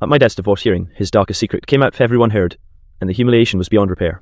At my dad's divorce hearing, his darkest secret came out if everyone heard, and the humiliation was beyond repair.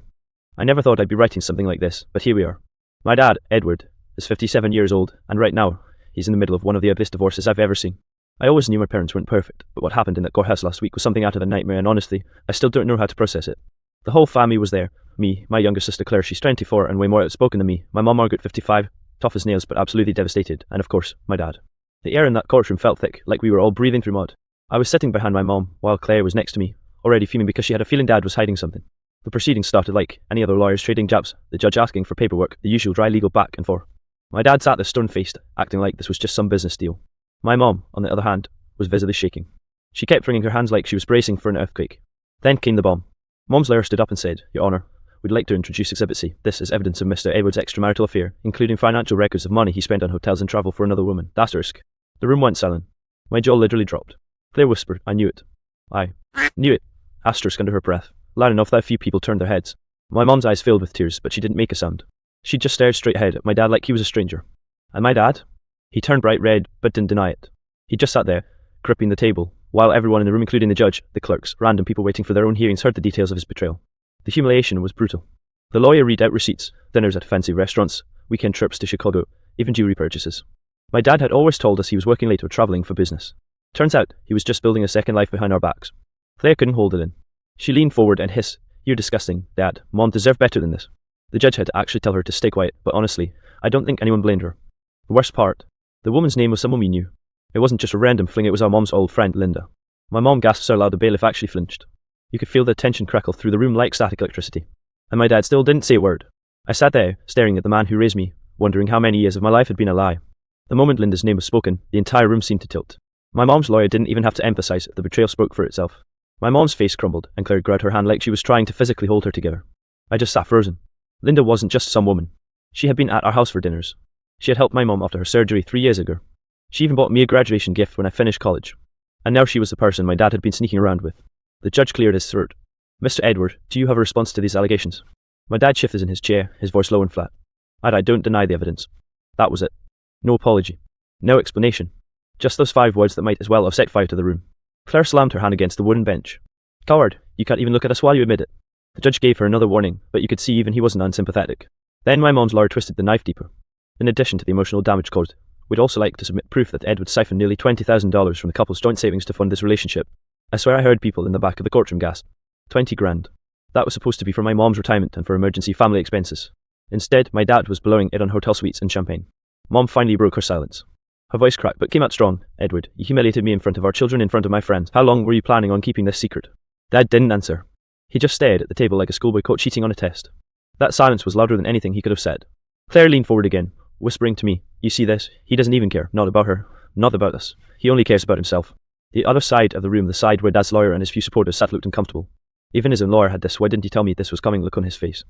I never thought I'd be writing something like this, but here we are. My dad, Edward, is 57 years old, and right now, he's in the middle of one of the ugliest divorces I've ever seen. I always knew my parents weren't perfect, but what happened in that courthouse last week was something out of a nightmare, and honestly, I still don't know how to process it. The whole family was there. Me, my younger sister Claire, she's 24 and way more outspoken than me, my mum Margaret, 55, tough as nails but absolutely devastated, and of course, my dad. The air in that courtroom felt thick, like we were all breathing through mud. I was sitting behind my mom, while Claire was next to me, already fuming because she had a feeling Dad was hiding something. The proceedings started like any other lawyers trading jabs, the judge asking for paperwork, the usual dry legal back and forth. My dad sat there stone-faced, acting like this was just some business deal. My mom, on the other hand, was visibly shaking. She kept wringing her hands like she was bracing for an earthquake. Then came the bomb. Mom's lawyer stood up and said, "Your Honour, we'd like to introduce Exhibit C. This is evidence of Mr. Edward's extramarital affair, including financial records of money he spent on hotels and travel for another woman. Asterisk." The room went silent. My jaw literally dropped. Claire whispered, "I knew it. I knew it." Asterisk under her breath, loud enough that a few people turned their heads. My mom's eyes filled with tears, but she didn't make a sound. She just stared straight ahead at my dad like he was a stranger. And my dad? He turned bright red, but didn't deny it. He just sat there, gripping the table, while everyone in the room, including the judge, the clerks, random people waiting for their own hearings, heard the details of his betrayal. The humiliation was brutal. The lawyer read out receipts, dinners at fancy restaurants, weekend trips to Chicago, even jewelry purchases. My dad had always told us he was working late or travelling for business. Turns out, he was just building a second life behind our backs. Claire couldn't hold it in. She leaned forward and hissed, "You're disgusting, Dad. Mom deserved better than this." The judge had to actually tell her to stay quiet, but honestly, I don't think anyone blamed her. The worst part, the woman's name was someone we knew. It wasn't just a random fling, it was our mom's old friend, Linda. My mom gasped so loud the bailiff actually flinched. You could feel the tension crackle through the room like static electricity. And my dad still didn't say a word. I sat there, staring at the man who raised me, wondering how many years of my life had been a lie. The moment Linda's name was spoken, the entire room seemed to tilt. My mom's lawyer didn't even have to emphasize it, the betrayal spoke for itself. My mom's face crumbled, and Claire grabbed her hand like she was trying to physically hold her together. I just sat frozen. Linda wasn't just some woman. She had been at our house for dinners. She had helped my mom after her surgery 3 years ago. She even bought me a graduation gift when I finished college. And now she was the person my dad had been sneaking around with. The judge cleared his throat. "Mr. Edward, do you have a response to these allegations?" My dad shifted in his chair, his voice low and flat. "I don't deny the evidence. That was it. No apology. No explanation. Just those 5 words that might as well have set fire to the room." Claire slammed her hand against the wooden bench. "Coward, you can't even look at us while you admit it." The judge gave her another warning, but you could see even he wasn't unsympathetic. Then my mom's lawyer twisted the knife deeper. "In addition to the emotional damage caused, we'd also like to submit proof that Edward siphoned nearly $20,000 from the couple's joint savings to fund this relationship." I swear I heard people in the back of the courtroom gasp. 20 grand. That was supposed to be for my mom's retirement and for emergency family expenses. Instead, my dad was blowing it on hotel suites and champagne. Mom finally broke her silence. Her voice cracked but came out strong. "Edward, you humiliated me in front of our children, in front of my friends. How long were you planning on keeping this secret?" Dad didn't answer. He just stared at the table like a schoolboy caught cheating on a test. That silence was louder than anything he could have said. Claire leaned forward again, whispering to me, "You see this? He doesn't even care. Not about her. Not about us. He only cares about himself." The other side of the room, the side where Dad's lawyer and his few supporters sat, looked uncomfortable. Even his own lawyer had this "why didn't you tell me this was coming" look on his face.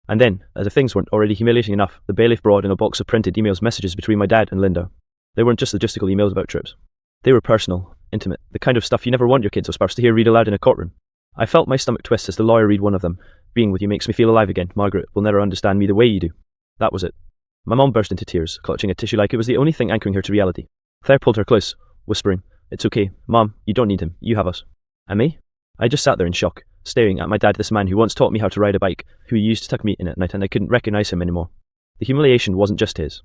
And then, as if things weren't already humiliating enough, the bailiff brought in a box of printed emails, messages between my dad and Linda. They weren't just logistical emails about trips. They were personal, intimate, the kind of stuff you never want your kids or spouse to hear read aloud in a courtroom. I felt my stomach twist as the lawyer read one of them. "Being with you makes me feel alive again. Margaret will never understand me the way you do." That was it. My mom burst into tears, clutching a tissue like it was the only thing anchoring her to reality. Claire pulled her close, whispering, "It's okay, Mom, you don't need him, you have us." And me? I just sat there in shock, staring at my dad, this man who once taught me how to ride a bike, who used to tuck me in at night, and I couldn't recognize him anymore. The humiliation wasn't just his.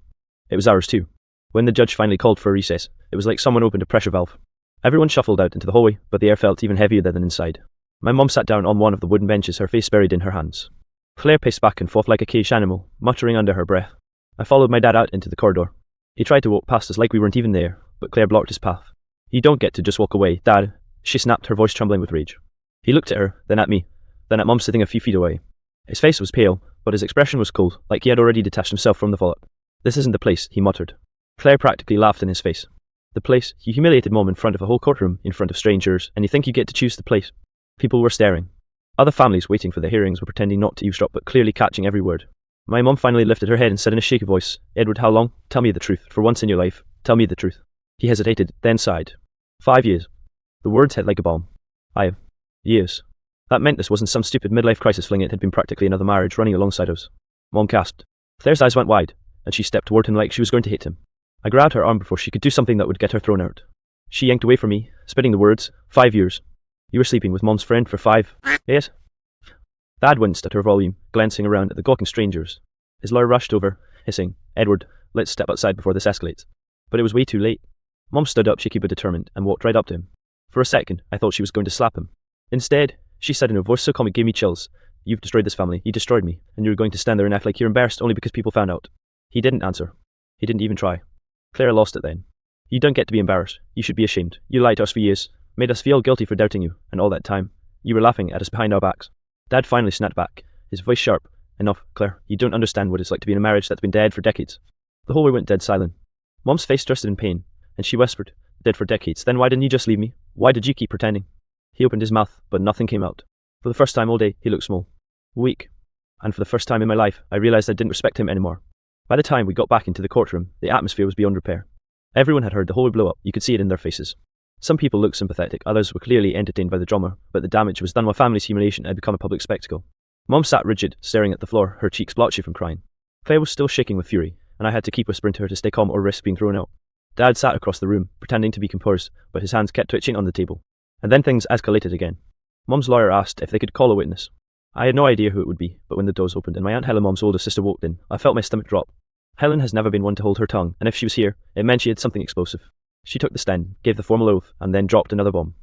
It was ours too. When the judge finally called for a recess, it was like someone opened a pressure valve. Everyone shuffled out into the hallway, but the air felt even heavier than inside. My mom sat down on one of the wooden benches, her face buried in her hands. Claire paced back and forth like a caged animal, muttering under her breath. I followed my dad out into the corridor. He tried to walk past us like we weren't even there, but Claire blocked his path. "You don't get to just walk away, Dad," she snapped, her voice trembling with rage. He looked at her, then at me, then at Mom sitting a few feet away. His face was pale, but his expression was cold, like he had already detached himself from the fallout. "This isn't the place," he muttered. Claire practically laughed in his face. "The place? You humiliated Mom in front of a whole courtroom, in front of strangers, and you think you get to choose the place?" People were staring. Other families waiting for their hearings were pretending not to eavesdrop but clearly catching every word. My mom finally lifted her head and said in a shaky voice, "Edward, how long? Tell me the truth. For once in your life, tell me the truth." He hesitated, then sighed. 5 years. The words hit like a bomb. Years. That meant this wasn't some stupid midlife crisis fling, it had been practically another marriage running alongside us. Mom gasped. Claire's eyes went wide, and she stepped toward him like she was going to hit him. I grabbed her arm before she could do something that would get her thrown out. She yanked away from me, spitting the words, 5 years. You were sleeping with Mom's friend for 5 years? Dad winced at her volume, glancing around at the gawking strangers. His lawyer rushed over, hissing, "Edward, let's step outside before this escalates." But it was way too late. Mom stood up shaky but determined and walked right up to him. For a second, I thought she was going to slap him. Instead, she said in a voice so calm it gave me chills, "You've destroyed this family, you destroyed me, and you're going to stand there and act like you're embarrassed only because people found out." He didn't answer. He didn't even try. Claire lost it then. "You don't get to be embarrassed. You should be ashamed. You lied to us for years, made us feel guilty for doubting you, and all that time, you were laughing at us behind our backs." Dad finally snapped back, his voice sharp. "Enough, Claire. You don't understand what it's like to be in a marriage that's been dead for decades." The whole way went dead silent. Mom's face twisted in pain, and she whispered, "Dead for decades. Then why didn't you just leave me? Why did you keep pretending?" He opened his mouth, but nothing came out. For the first time all day, he looked small, weak, and for the first time in my life, I realized I didn't respect him anymore. By the time we got back into the courtroom, the atmosphere was beyond repair. Everyone had heard the whole blow up. You could see it in their faces. Some people looked sympathetic, others were clearly entertained by the drama, but the damage was done while family's humiliation had become a public spectacle. Mom sat rigid, staring at the floor, her cheeks blotchy from crying. Claire was still shaking with fury, and I had to keep whispering to her to stay calm or risk being thrown out. Dad sat across the room, pretending to be composed, but his hands kept twitching on the table. And then things escalated again. Mom's lawyer asked if they could call a witness. I had no idea who it would be, but when the doors opened and my Aunt Helen, Mom's older sister, walked in, I felt my stomach drop. Helen has never been one to hold her tongue, and if she was here, it meant she had something explosive. She took the stand, gave the formal oath, and then dropped another bomb.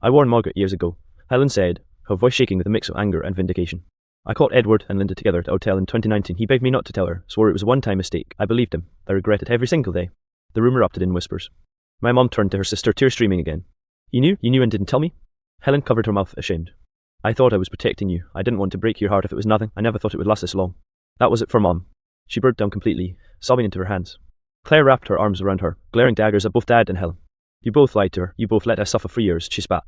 "I warned Margaret years ago," Helen said, her voice shaking with a mix of anger and vindication. "I caught Edward and Linda together at a hotel in 2019. He begged me not to tell her, swore it was a one-time mistake. I believed him. I regret it every single day." The room erupted in whispers. My mom turned to her sister, tears streaming again. You knew and didn't tell me?" Helen covered her mouth, ashamed. "I thought I was protecting you. I didn't want to break your heart if it was nothing. I never thought it would last this long." That was it for Mom. She broke down completely, sobbing into her hands. Claire wrapped her arms around her, glaring daggers at both Dad and Helen. "You both lied to her. You both let us suffer for years," she spat.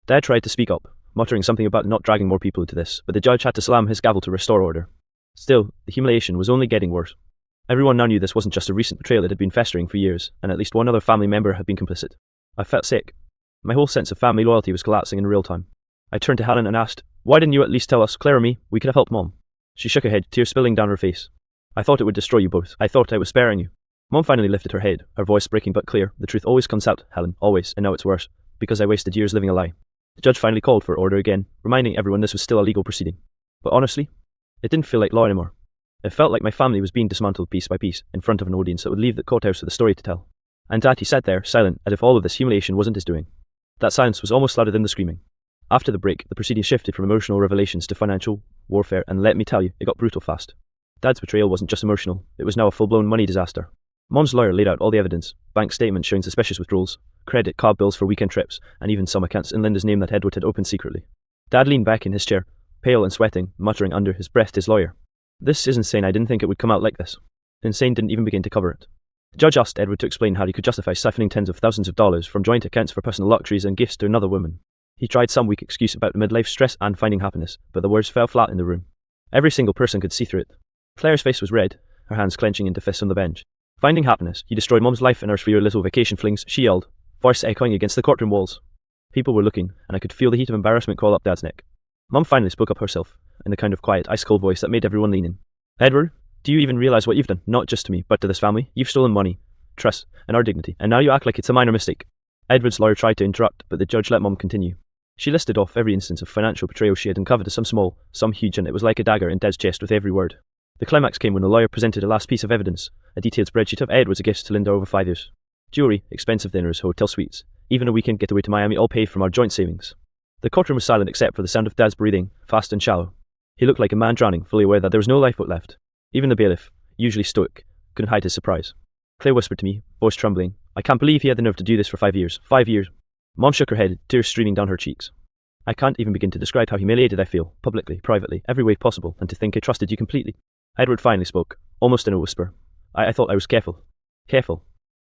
Dad tried to speak up, muttering something about not dragging more people into this, but the judge had to slam his gavel to restore order. Still, the humiliation was only getting worse. Everyone now knew this wasn't just a recent betrayal, it had been festering for years, and at least one other family member had been complicit. I felt sick. My whole sense of family loyalty was collapsing in real time. I turned to Helen and asked, "Why didn't you at least tell us, Claire or me? We could have helped Mom." She shook her head, tears spilling down her face. "I thought it would destroy you both. I thought I was sparing you." Mom finally lifted her head, her voice breaking but clear. "The truth always comes out, Helen, always, and now it's worse, because I wasted years living a lie." The judge finally called for order again, reminding everyone this was still a legal proceeding. But honestly, it didn't feel like law anymore. It felt like my family was being dismantled piece by piece, in front of an audience that would leave the courthouse with a story to tell. And Dad, he sat there, silent, as if all of this humiliation wasn't his doing. That silence was almost louder than the screaming. After the break, the proceedings shifted from emotional revelations to financial warfare, and let me tell you, it got brutal fast. Dad's betrayal wasn't just emotional, it was now a full-blown money disaster. Mom's lawyer laid out all the evidence, bank statements showing suspicious withdrawals, credit card bills for weekend trips, and even some accounts in Linda's name that Edward had opened secretly. Dad leaned back in his chair, pale and sweating, muttering under his breath to his lawyer. "This is insane. I didn't think it would come out like this." Insane didn't even begin to cover it. The judge asked Edward to explain how he could justify siphoning tens of thousands of dollars from joint accounts for personal luxuries and gifts to another woman. He tried some weak excuse about midlife stress and finding happiness, but the words fell flat in the room. Every single person could see through it. Claire's face was red, her hands clenching into fists on the bench. "Finding happiness? You destroyed Mom's life and hers for your little vacation flings," she yelled, voice echoing against the courtroom walls. People were looking, and I could feel the heat of embarrassment crawl up Dad's neck. Mom finally spoke up herself, in the kind of quiet, ice-cold voice that made everyone lean in. "Edward, do you even realize what you've done? Not just to me, but to this family. You've stolen money, trust, and our dignity, and now you act like it's a minor mistake." Edward's lawyer tried to interrupt, but the judge let Mom continue. She listed off every instance of financial betrayal she had uncovered, some small, some huge, and it was like a dagger in Dad's chest with every word. The climax came when the lawyer presented a last piece of evidence, a detailed spreadsheet of Edward's gifts to Linda over 5 years. Jewelry, expensive dinners, hotel suites, even a weekend getaway to Miami, all paid from our joint savings. The courtroom was silent except for the sound of Dad's breathing, fast and shallow. He looked like a man drowning, fully aware that there was no lifeboat left. Even the bailiff, usually stoic, couldn't hide his surprise. Claire whispered to me, voice trembling, "I can't believe he had the nerve to do this for 5 years. 5 years. Mom shook her head, tears streaming down her cheeks. "I can't even begin to describe how humiliated I feel, publicly, privately, every way possible, and to think I trusted you completely." Edward finally spoke, almost in a whisper. I thought I was careful. Careful.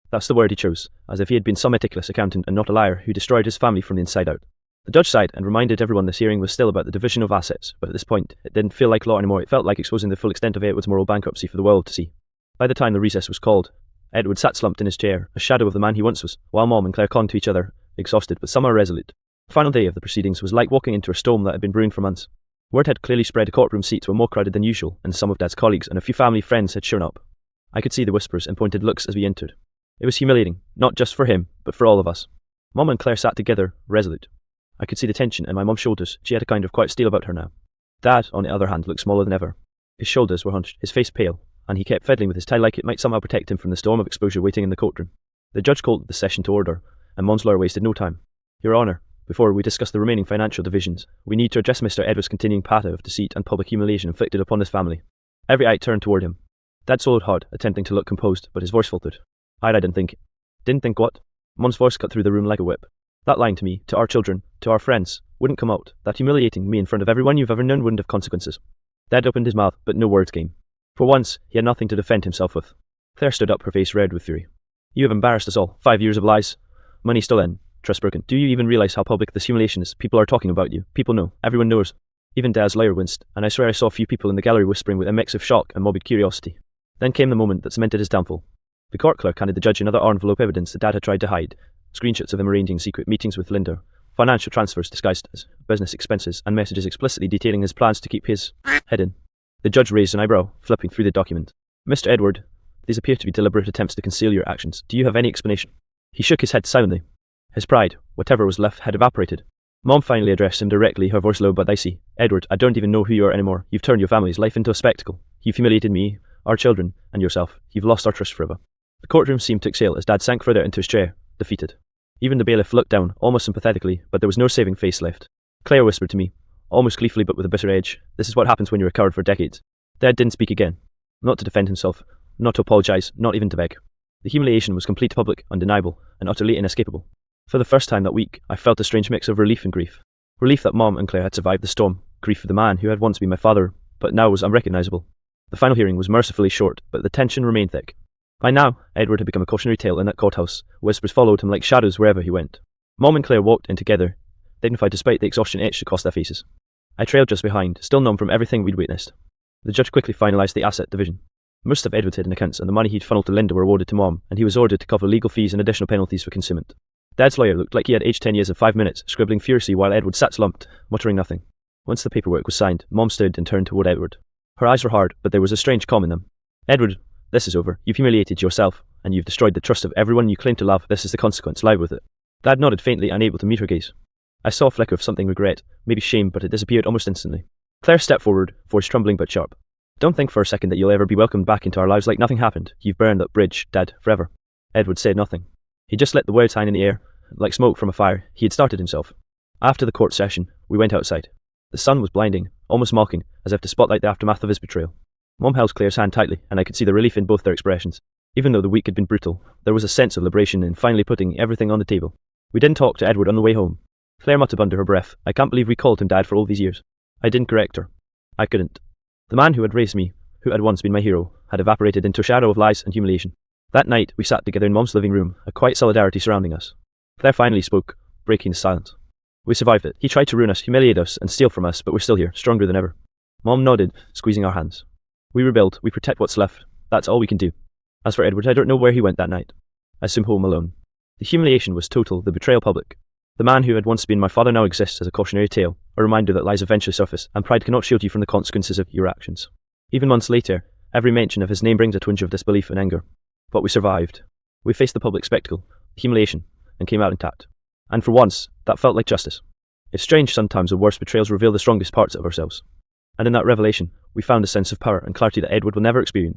That's the word he chose, as if he had been some meticulous accountant and not a liar who destroyed his family from the inside out. The judge sighed and reminded everyone this hearing was still about the division of assets, but at this point, it didn't feel like law anymore. It felt like exposing the full extent of Edward's moral bankruptcy for the world to see. By the time the recess was called, Edward sat slumped in his chair, a shadow of the man he once was, while Mom and Claire clung to each other, exhausted but somehow resolute. The final day of the proceedings was like walking into a storm that had been brewing for months. Word had clearly spread the courtroom seats were more crowded than usual, and some of Dad's colleagues and a few family friends had shown up. I could see the whispers and pointed looks as we entered. It was humiliating, not just for him, but for all of us. Mom and Claire sat together, resolute. I could see the tension in my mum's shoulders. She had a kind of quiet steel about her now. Dad, on the other hand, looked smaller than ever. His shoulders were hunched, his face pale, and he kept fiddling with his tie like it might somehow protect him from the storm of exposure waiting in the courtroom. The judge called the session to order, and Mum's lawyer wasted no time. Your Honour, before we discuss the remaining financial divisions, we need to address Mr. Edward's continuing pattern of deceit and public humiliation inflicted upon his family. Every eye turned toward him. Dad swallowed hard, attempting to look composed, but his voice faltered. I didn't think. Didn't think what? Mum's voice cut through the room like a whip. That lying to me, to our children, to our friends, wouldn't come out. That humiliating me in front of everyone you've ever known wouldn't have consequences. Dad opened his mouth, but no words came. For once, he had nothing to defend himself with. Claire stood up, her face red with fury. You have embarrassed us all. 5 years of lies. Money stolen. Trust broken. Do you even realise how public this humiliation is? People are talking about you. People know. Everyone knows. Even Dad's lawyer winced, and I swear I saw a few people in the gallery whispering with a mix of shock and morbid curiosity. Then came the moment that cemented his downfall. The court clerk handed the judge another envelope evidence that Dad had tried to hide. Screenshots of him arranging secret meetings with Linda, financial transfers disguised as business expenses, and messages explicitly detailing his plans to keep his head in. The judge raised an eyebrow, flipping through the document. Mr. Edward, these appear to be deliberate attempts to conceal your actions. Do you have any explanation? He shook his head silently. His pride, whatever was left, had evaporated. Mom finally addressed him directly, her voice low but icy. Edward, I don't even know who you are anymore. You've turned your family's life into a spectacle. You've humiliated me, our children, and yourself. You've lost our trust forever. The courtroom seemed to exhale as Dad sank further into his chair, defeated. Even the bailiff looked down, almost sympathetically, but there was no saving face left. Claire whispered to me, almost gleefully but with a bitter edge, this is what happens when you're a coward for decades. Dad didn't speak again. Not to defend himself, not to apologise, not even to beg. The humiliation was complete, public, undeniable, and utterly inescapable. For the first time that week, I felt a strange mix of relief and grief. Relief that Mom and Claire had survived the storm, grief for the man who had once been my father, but now was unrecognisable. The final hearing was mercifully short, but the tension remained thick. By now, Edward had become a cautionary tale in that courthouse. Whispers followed him like shadows wherever he went. Mom and Claire walked in together, dignified despite the exhaustion etched across their faces. I trailed just behind, still numb from everything we'd witnessed. The judge quickly finalised the asset division. Most of Edward's hidden accounts and the money he'd funneled to Linda were awarded to Mom, and he was ordered to cover legal fees and additional penalties for concealment. Dad's lawyer looked like he had aged 10 years in 5 minutes, scribbling furiously while Edward sat slumped, muttering nothing. Once the paperwork was signed, Mom stood and turned toward Edward. Her eyes were hard, but there was a strange calm in them. Edward, this is over. You've humiliated yourself, and you've destroyed the trust of everyone you claim to love. This is the consequence. Live with it. Dad nodded faintly, unable to meet her gaze. I saw a flicker of something regret, maybe shame, but it disappeared almost instantly. Claire stepped forward, voice trembling but sharp. Don't think for a second that you'll ever be welcomed back into our lives like nothing happened. You've burned that bridge, Dad, forever. Edward said nothing. He just let the words hang in the air, like smoke from a fire. He had started himself. After the court session, we went outside. The sun was blinding, almost mocking, as if to spotlight the aftermath of his betrayal. Mom held Claire's hand tightly, and I could see the relief in both their expressions. Even though the week had been brutal, there was a sense of liberation in finally putting everything on the table. We didn't talk to Edward on the way home. Claire muttered under her breath, I can't believe we called him Dad for all these years. I didn't correct her. I couldn't. The man who had raised me, who had once been my hero, had evaporated into a shadow of lies and humiliation. That night, we sat together in Mom's living room, a quiet solidarity surrounding us. Claire finally spoke, breaking the silence. We survived it. He tried to ruin us, humiliate us, and steal from us, but we're still here, stronger than ever. Mom nodded, squeezing our hands. We rebuild, we protect what's left. That's all we can do. As for Edward, I don't know where he went that night. I assume home alone. The humiliation was total, the betrayal public. The man who had once been my father now exists as a cautionary tale, a reminder that lies eventually surface, and pride cannot shield you from the consequences of your actions. Even months later, every mention of his name brings a twinge of disbelief and anger. But we survived. We faced the public spectacle, humiliation, and came out intact. And for once, that felt like justice. It's strange sometimes the worst betrayals reveal the strongest parts of ourselves. And in that revelation, we found a sense of power and clarity that Edward will never experience.